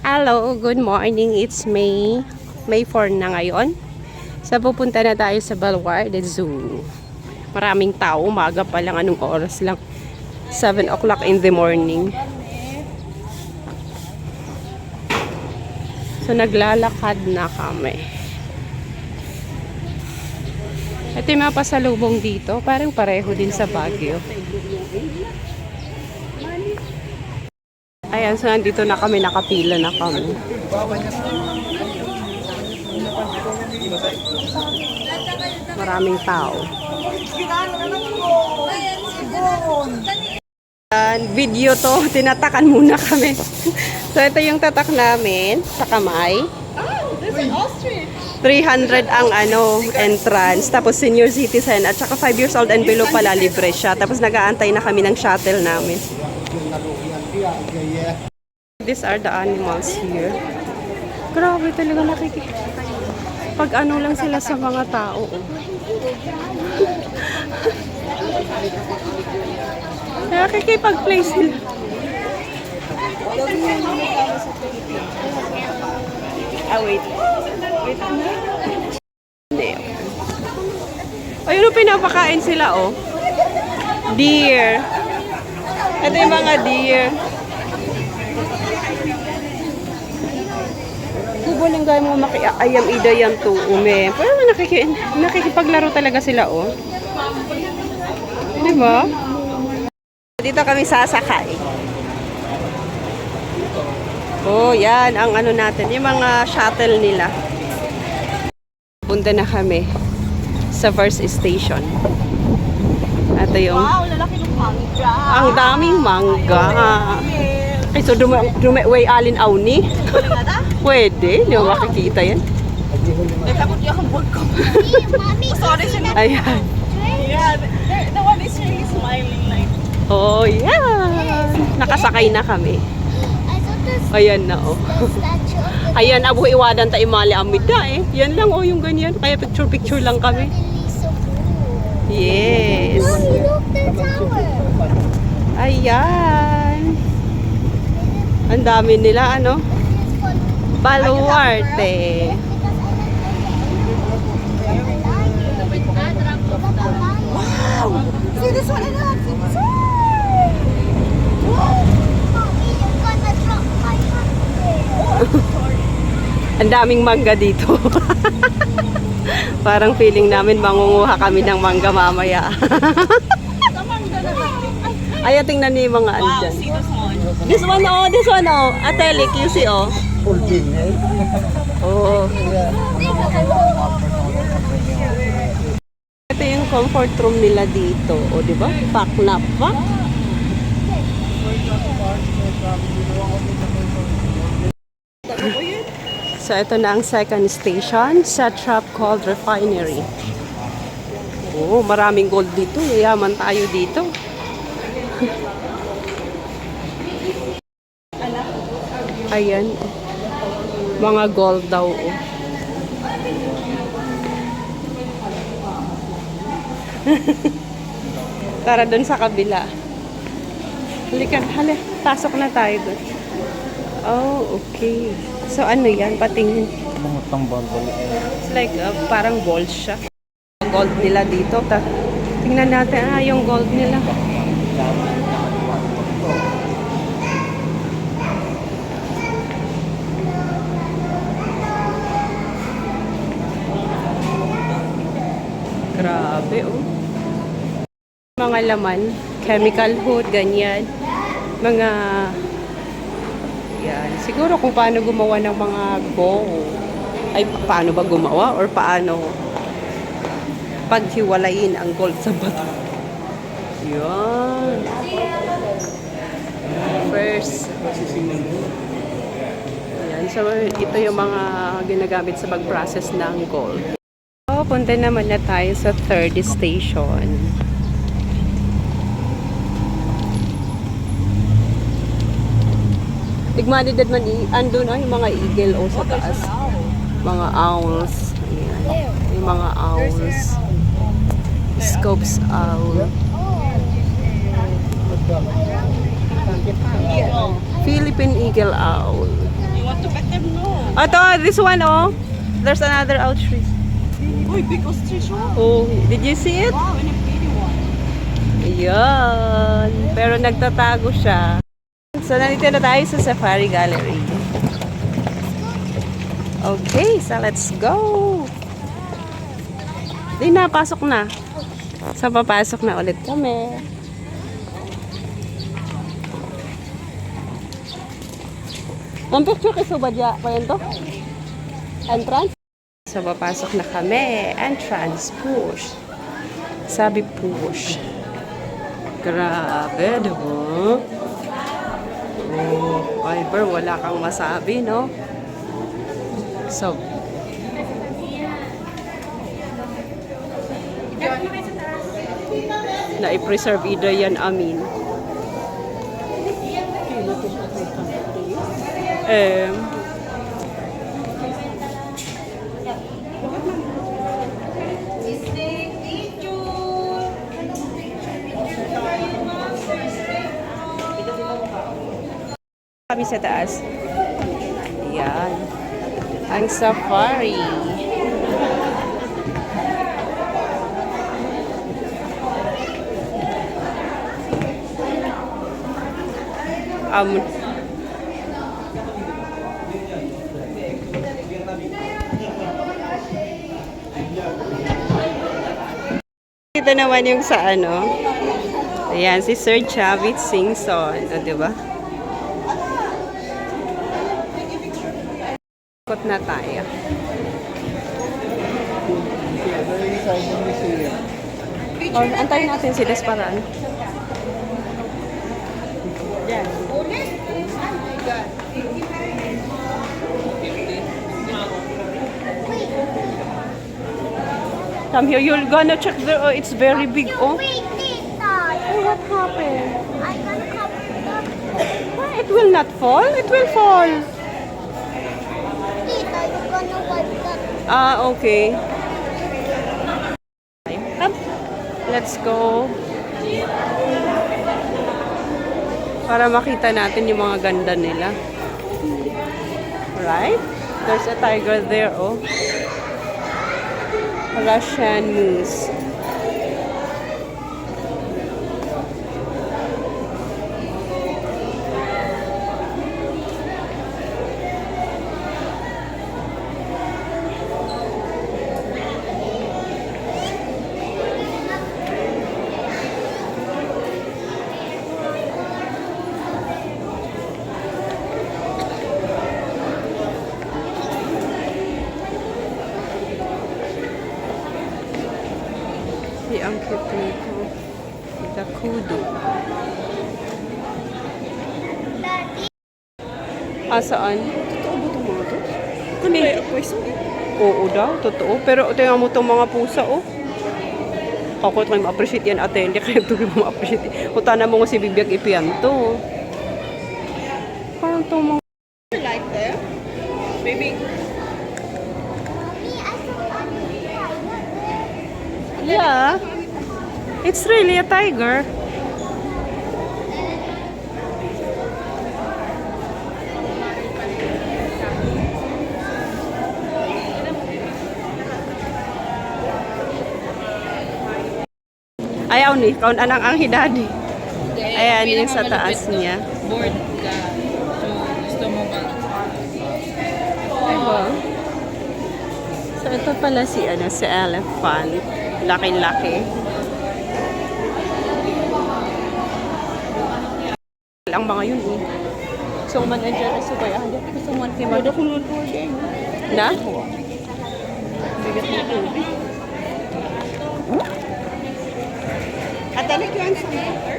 Hello, good morning. It's May 4 na ngayon. So pupunta na tayo sa Balwarte Zoo. Maraming tao, umaga pa lang, anong oras lang? 7 o'clock in the morning. So naglalakad na kami. Ito yung mga pasalubong dito, parang pareho din sa Baguio. Ayan, so nandito na kami, nakapila na kami. Maraming tao. Video to, tinatakan muna kami. So ito yung tatak namin sa kamay. 300 ang entrance, tapos senior citizen at saka 5 years old and below pala libre siya. Tapos nag-aantay na kami ng shuttle namin. These are the animals here. Grabe talaga pag ano lang sila sa mga tao. Nakikipag-play sila. Wait. Hindi. Ayun, pinapakain sila, oh. Deer. Ito yung mga deer. Kubo lang gaya mo makiayam idayam to ume. Pero nakikipaglaro talaga sila, oh. Diba? Dito kami sasakay. Oh, yan ang ano natin, yung mga shuttle nila. Punta na kami sa first station. Ito yung lalaki ng mangga. ang daming mangga. Ay, so way alin awni? Pwede, hindi mo makikita yan. Takot yung hambog ko. Sorry, siya. Ayan. Yeah, the one is really smiling like. Oh, yeah. Nakasakay na kami. Ayan na, oh. Ayan, abu iwadan tayo mali amida, eh. Yan lang, oh, yung ganyan. Kaya picture-picture lang kami. Yes. Mommy, look, the tower. Ayan. Ang dami nila, ano? Balwarte. Wow! See this one? See this one? Mommy, you're gonna drop my hand. Ang daming mangga dito. Parang feeling namin mangunguha kami ng mangga mamaya. Ay, tingnan niyo yung mga ano dyan. See this one? This one, oh. Atelik, you see, oh. Oh. Ito yung comfort room nila dito. O, di ba? Pack na pa. So, ito na ang second station sa Trapcold Refinery. Oh, maraming gold dito. Yayaman tayo dito. Ayan. Mga gold daw. Oh. Tara dun sa kabila. Halika, pasok na tayo dun. Oh, okay. So ano yan? Patingin. It's like parang gold siya. Gold nila dito. Tingnan natin yung gold nila. Grabe, oh. Mga laman, chemical hood, ganyan. Mga, yan. Siguro kung paano gumawa ng mga gold. Ay, paano ba gumawa? Or paano paghiwalayin ang gold sa bato. Yan. First. Yan. So, ito yung mga ginagamit sa pag-process ng gold. So, punta naman na tayo sa third station. Tigmanidad man andun yung mga eagle o sa taas. Mga owls. Ayan. Yung mga owls. Scopes owl. Philippine Eagle Owl. You want to pet them? No. Ito, this one, oh. There's another ostrich. Uy, big ostrich. Oh, did you see it? Wow, and a pretty one. Ayan. Pero nagtatago siya. So, nandito na tayo sa Safari Gallery. Okay, so let's go. Di na, pasok na. So, papasok na ulit kami. Ang picture kay Subadya pa yan to? Entrance? So, papasok na kami. Entrance, push. Sabi push. Grabe, diba? Oh, Iber, wala kang masabi, no? So, na-preserve either yan, amin. Kami sa taas. Yan. Ang safari. Ito naman yung sa ano. Ayan, si Sir Chavit Singson. O, diba? Ikot na tayo. Oh, antayin natin si Desparan. Yan. Come here, you're gonna check the, oh, it's very big, oh. Wait, Tita. Oh, what happened? I can cover the... It will not fall, it will fall. Tita, you're gonna wipe that. Ah, okay. Up. Let's go. Para makita natin yung mga ganda nila. Right? There's a tiger there, oh. Russian moose. Ang cute nito. The kudu. Ah, saan? Totoo ba itong mga to? Kani? May pwesto eh. Oo daw, totoo. Pero tingnan mo itong mga pusa, oh. Ako ito kayo ma-appreciate yan, ate. Hindi kayo ito kayo ma-appreciate. Kutana mo nga si Bibiyag Ipian to. Parang itong mga... Light there. Baby. Me, I saw a tiger there. Yeah. It's really a tiger. Ayaw ni, kaun anang ang hidadi. Ayan yung sa taas niya. Board ka. So, gusto mo ba? Diba? So ito pala si elephant. Laki-laki. Ang mga yun eh. So man nandiyan sa bayahan. Dito ko sa one kay Pwede ko nun order. na? Bigat mo tubig. At dalik yan sa water.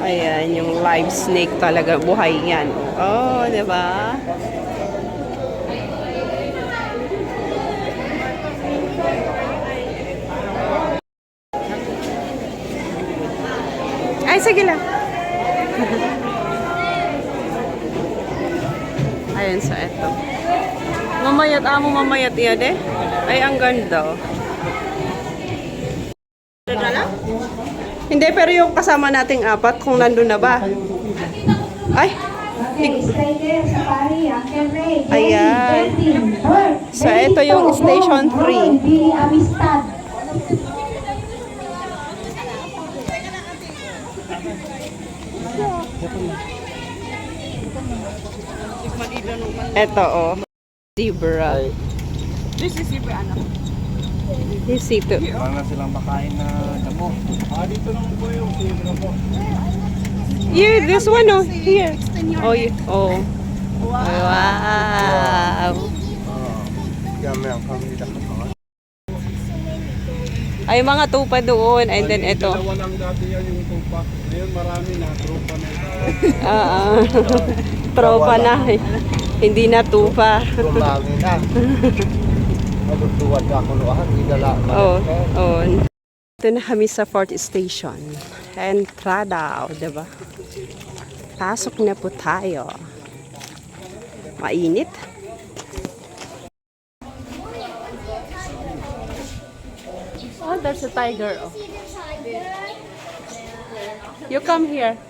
Ayan, yung live snake talaga. Buhay yan. Oh, di ba? Ay, sige lang. Ayan, so eto. Mamayat, mamayat yan eh. Ay, ang ganda. Oh. Ito na lang? Hindi, pero yung kasama nating apat, kung nandun na ba? Ay! Okay, stay there, Safari, Uncle Ray, Jenny, Ayan. Justin, Bert, So, ito yung Benito, Station Ron, 3. Ron, Billy Amistad. Ito, oh. Zebra. This is zebra, anak. Yung sito. Wala na silang makain na damo. Dito lang po yung zebra po. Yeah, this one, oh. Here. Oh, oh. Wow. Kami ang kami dito. Ay, mga tupa doon. And then, ito. Dalawa lang dati yan yung tupa. Ngayon marami na. Tropa na ito. Tropa na. Hindi na tupa. Marami na. Magduduwad ako luahan. Idala. Oh, oh. Ito na kami sa 4th station. Entrada, o, diba? Pasok na po tayo. Mainit. Oh, there's a tiger. Oh. You come here.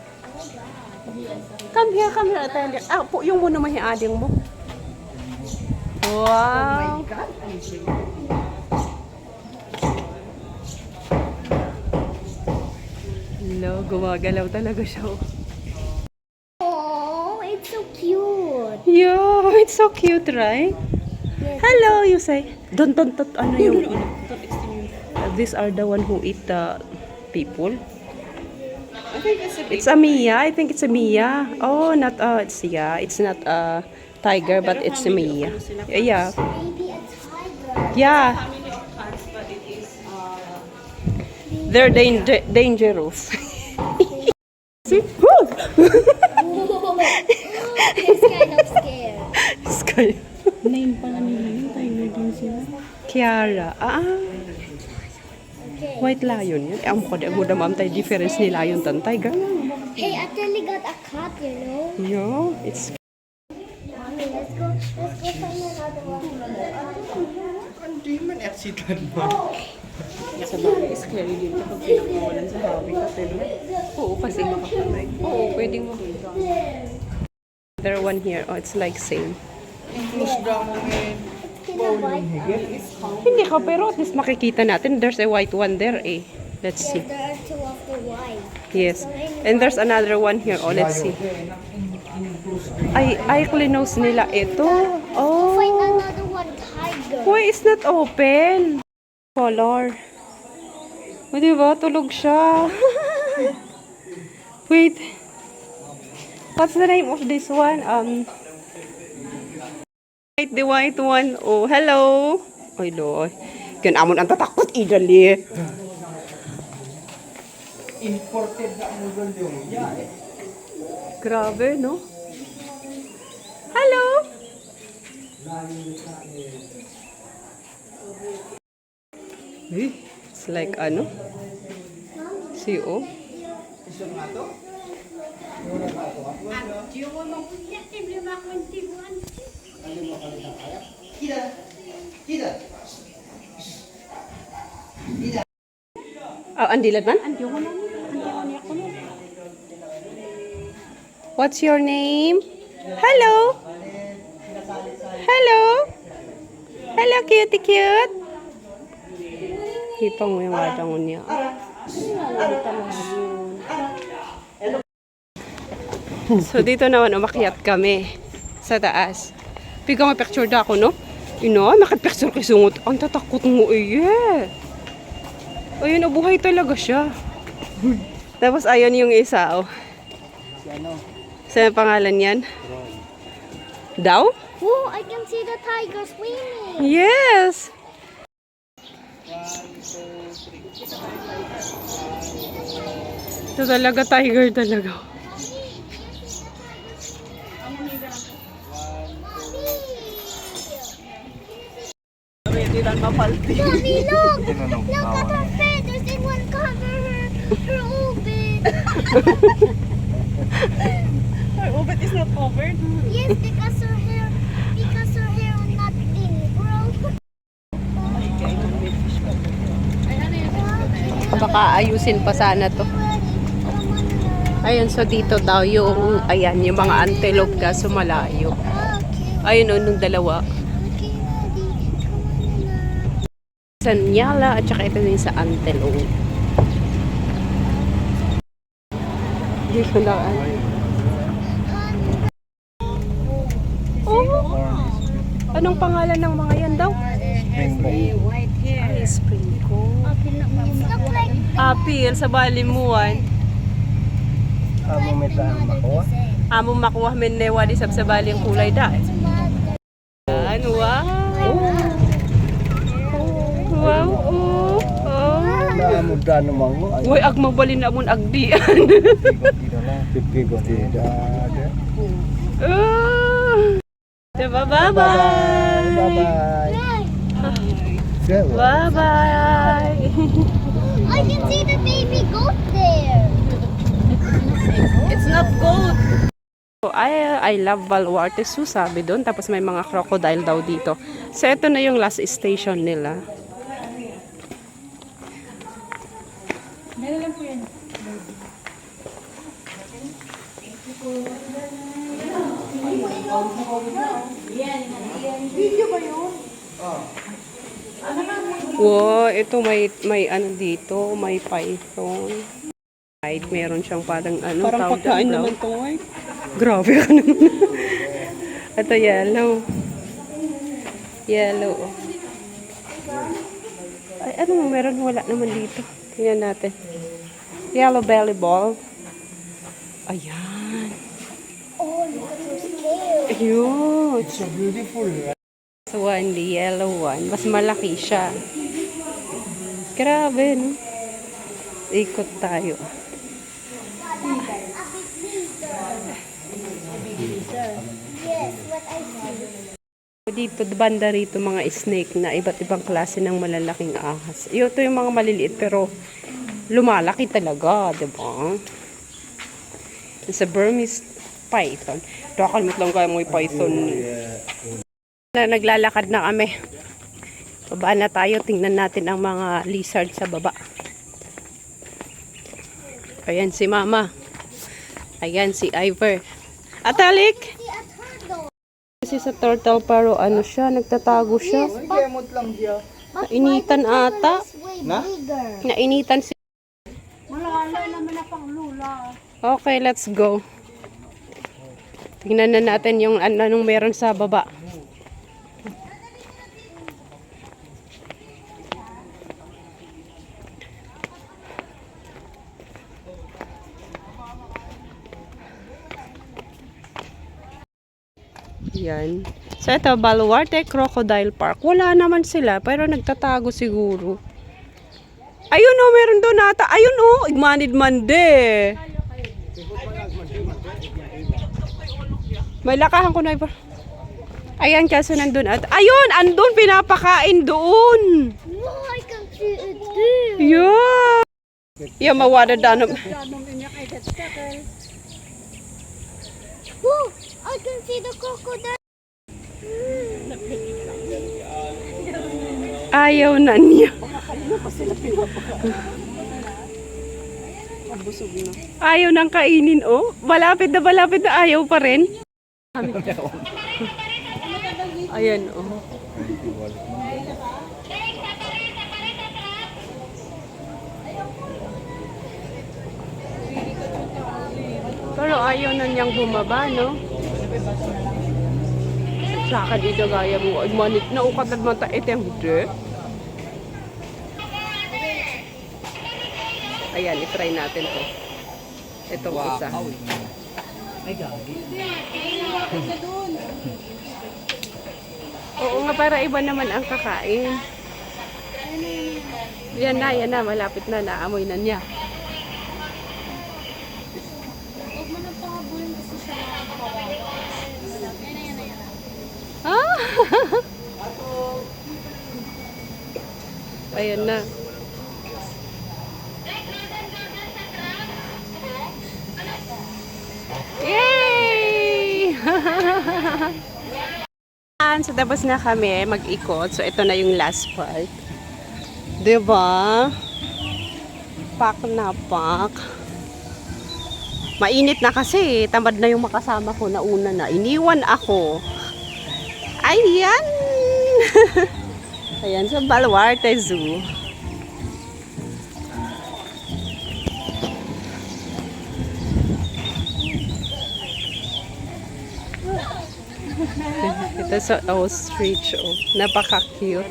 Come here, tiger. Ah, po, yung mo naman yung ading mo. Wow. Hello, gumagalaw talaga siya. Oh, it's so cute. Yo, it's so cute, right? Hello, you say. Don't, ano yung... These are the one who eat the people. I think it's a It's a Mia. I think it's a Mia. Oh, not it's yeah. It's not a tiger, but it's a Mia. Yeah. Maybe a tiger. Yeah. family of cats, but it is They're dangerous. See? It's kind of scared. Sky. name pala nila yung tiger din sila. Kiara. Okay. White lion yun. Ang ko mo damam tayo difference ni lion tan tiger. Hey, I actually got a cat, you know. Yo, it's Mommy, let's go find another one. Hindi man accident mo. sa bagay scary din kapag pinakawalan sa habitat. Oo, kasi makapatay. Oo, pwedeng makita. There one here. Oh, it's like same. Hindi ka, pero at least makikita natin. There's a white one there eh. Let's see. There are two of the white. Yes. And there's another one here. Oh, let's see. Ay, cleanose nila ito. Find Oh. another one, tiger. Why is not open? Color. O, diba? Tulog siya. Wait. What's the name of this one? The white one. Oh, hello. Ay, loy. Yan amon ang tatakot, idali. Imported na mo doon yung Grabe, no? Hello. It's like ano? CO? Oh, andilad man? What's your name? Hello? Hello? Hello, cutie cute. Hipang mo yung wadang niya. So, dito naman umakyat kami sa taas. Piga nga picture da ako, no? Ino, nakapicture kay sungot. Ang tatakot mo, eh. Ayun, buhay talaga siya. Tapos, ayun yung isa, oh. Saan ang pangalan yan? Daw? Oh, I can see the tiger swimming. Yes! Ito talaga, tiger talaga. Mommy, look! Look at her feathers. They won't cover her oven. Her oven is not covered. Yes, because her hair will not grow. Ay, ano yun? Baka baka ayusin pa sana to. Ayun, so dito daw yung, ayan, yung mga antelope kaso malayo. Ayun o, nung dalawa. Sa Nyala at saka ito din sa antelope. Hindi ko na Oh! Anong pangalan ng mga yan daw? Ay, spring ko. Look like Apil sa balimuan. Amo metaan makuha. Amo makuha men newa di sa baling kulay da. Ano wow. Wow. Oh. Oh. Naamo dan mango. Uy, ag mabalin na mon agdian. Pipigo tidak. Diba, bye-bye. Bye-bye. Bye-bye. I can see the baby goat there. It's not goat. I love Baluarte Zoo, sabi doon. Tapos may mga crocodile daw dito. So, ito na yung last station nila. Wow, ito may ano dito, may python. Right, meron siyang parang ano, parang pagkain naman to, eh. Grabe ka naman. Ito yellow. Yellow. Oh. Ay, ano meron wala naman dito. Tingnan natin. Yellow belly ball. Ayan. Oh, look at those scales. Ayun. It's so beautiful. So, one, the yellow one. Mas malaki siya. Grabe, no? Ikot tayo. Yes, what I see. Dito, banda rito, mga snake na iba't ibang klase ng malalaking ahas. Ito yung mga maliliit, pero lumalaki talaga, diba? It's a Burmese python. Nakakalmit lang kayo may python. Na naglalakad na kami. Baba na tayo. Tingnan natin ang mga lizard sa baba. Ayan si Mama. Ayan si Ivor. Atalik! See a turtle. Kasi sa turtle pero ano siya, nagtatago siya. Gemot lang siya. Nainitan ata. It's way bigger. Nainitan si... Okay, let's go. Tingnan na natin yung anong meron sa baba. Yan. So, ito, Baluarte Crocodile Park. Wala naman sila, pero nagtatago siguro. Ayun o, meron doon ata. Ayun o, igmanid mande. May lakahan ko na iba. Ayan, kaso nandun at... Ayun, andun, pinapakain doon. No, I can see it there. Yeah. Yeah, mawada danom. Oh, I can see the crocodile. Ayaw na niya. Ayaw nang kainin, oh. Malapit na ayaw pa rin. Ayan, oh. Pero ayaw na niyang bumaba, no? Saka dito gaya mo. Manit na ukat at mata. Ito yung hindi. Ayan, itry natin to. Itong isa. Ay, gagi. Oo nga, para iba naman ang kakain. Yan na. Malapit na. Naamoy na niya. Ah! Ayan na. Yay! So, tapos na kami mag-ikot. So, ito na yung last part. Diba? Pak na pak. Mainit na kasi. Tamad na yung makasama ko na una na. Iniwan ako. Ayan! Ayan sa Baluarte Zoo. Ito sa ostrich. Oh. Napaka-cute.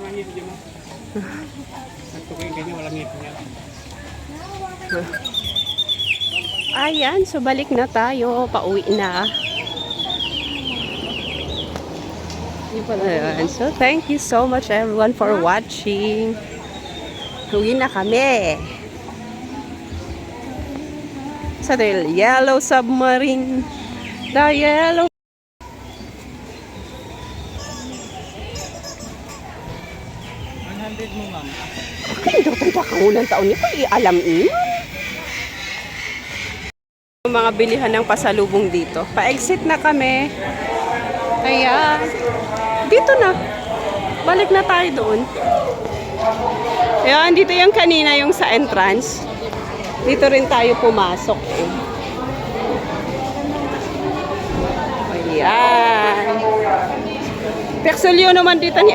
Ayan, so balik na tayo. Pauwi na. Ayan, so thank you so much everyone for watching. Uwi na kami. Sa the yellow submarine. The yellow. Okay, ito itong pakaunang taon nito. Alam niyo. Mga bilihan ng pasalubong dito. Pa-exit na kami. Ayan. Dito na. Balik na tayo doon. Ayan, dito yung kanina yung sa entrance. Dito rin tayo pumasok. Ayan. Peksulyo naman dito ni